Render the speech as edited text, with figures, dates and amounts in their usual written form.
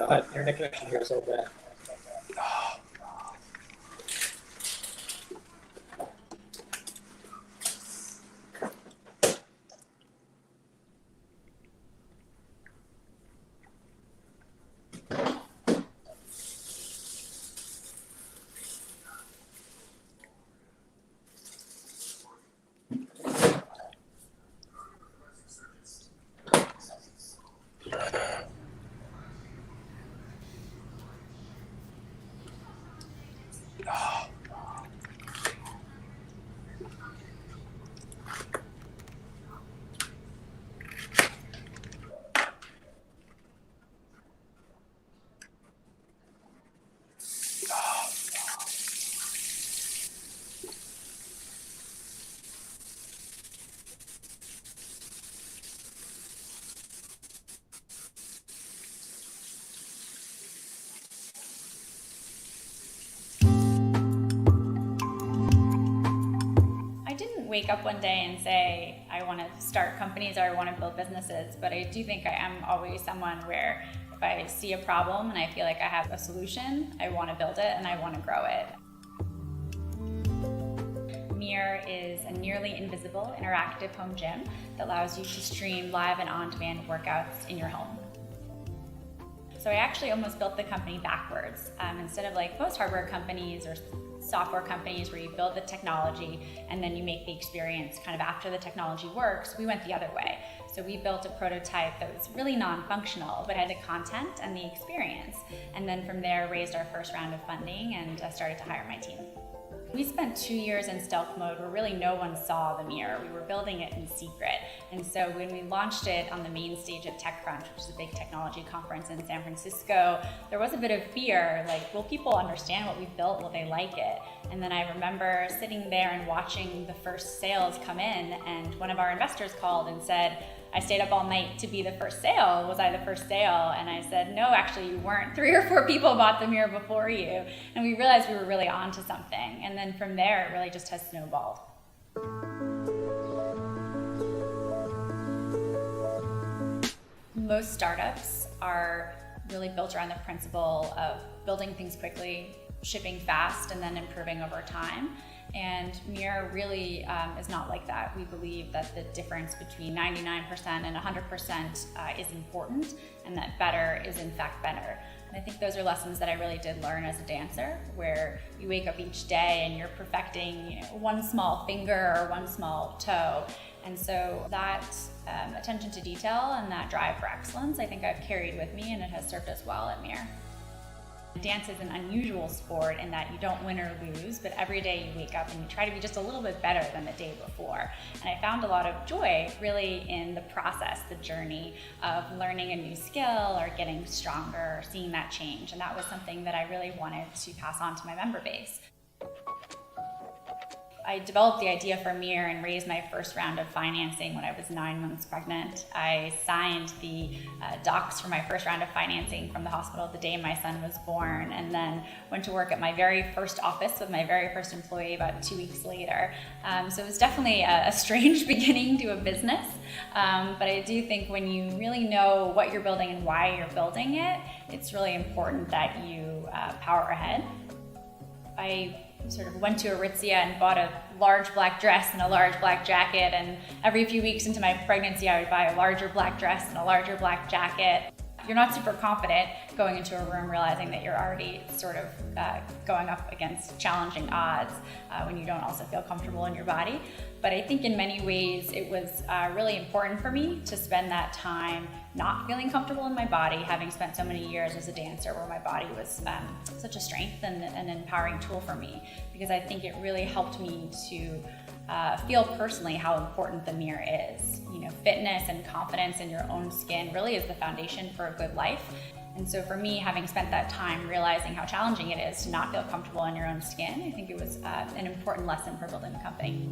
God, internet connection here is so bad. Wake up one day and say, I want to start companies or I want to build businesses, but I do think I am always someone where if I see a problem and I feel like I have a solution, I want to build it and I want to grow it. Mir is a nearly invisible interactive home gym that allows you to stream live and on-demand workouts in your home. So I actually almost built the company backwards. Instead of like most hardware companies or software companies where you build the technology and then you make the experience kind of after the technology works, we went the other way. So we built a prototype that was really non-functional, but had the content and the experience. And then from there, raised our first round of funding and started to hire my team. We spent 2 years in stealth mode where really no one saw the Mir. We were building it in secret. And so when we launched it on the main stage at TechCrunch, which is a big technology conference in San Francisco, there was a bit of fear, like, will people understand what we've built? Will they like it? And then I remember sitting there and watching the first sales come in, and one of our investors called and said, I stayed up all night to be the first sale. Was I the first sale? And I said, no, actually you weren't. 3 or 4 people bought the Mir before you. And we realized we were really onto something. And then from there, it really just has snowballed. Most startups are really built around the principle of building things quickly, shipping fast, and then improving over time. And Mir really is not like that. We believe that the difference between 99% and 100% is important, and that better is in fact better. And I think those are lessons that I really did learn as a dancer, where you wake up each day and you're perfecting, one small finger or one small toe. And so that attention to detail and that drive for excellence, I think I've carried with me, and it has served us well at Mir. Dance is an unusual sport in that you don't win or lose, but every day you wake up and you try to be just a little bit better than the day before. And I found a lot of joy really in the process, the journey of learning a new skill or getting stronger or seeing that change. And that was something that I really wanted to pass on to my member base. I developed the idea for Mir and raised my first round of financing when I was 9 months pregnant. I signed the docs for my first round of financing from the hospital the day my son was born, and then went to work at my very first office with my very first employee about 2 weeks later. So it was definitely a strange beginning to a business, but I do think when you really know what you're building and why you're building it, it's really important that you power ahead. I sort of went to Aritzia and bought a large black dress and a large black jacket, and every few weeks into my pregnancy I would buy a larger black dress and a larger black jacket. You're not super confident going into a room realizing that you're already sort of going up against challenging odds when you don't also feel comfortable in your body. But I think in many ways it was really important for me to spend that time not feeling comfortable in my body, having spent so many years as a dancer where my body was such a strength and an empowering tool for me, because I think it really helped me to feel personally how important the Mir is. Fitness and confidence in your own skin really is the foundation for a good life. And so for me, having spent that time realizing how challenging it is to not feel comfortable in your own skin, I think it was an important lesson for building a company.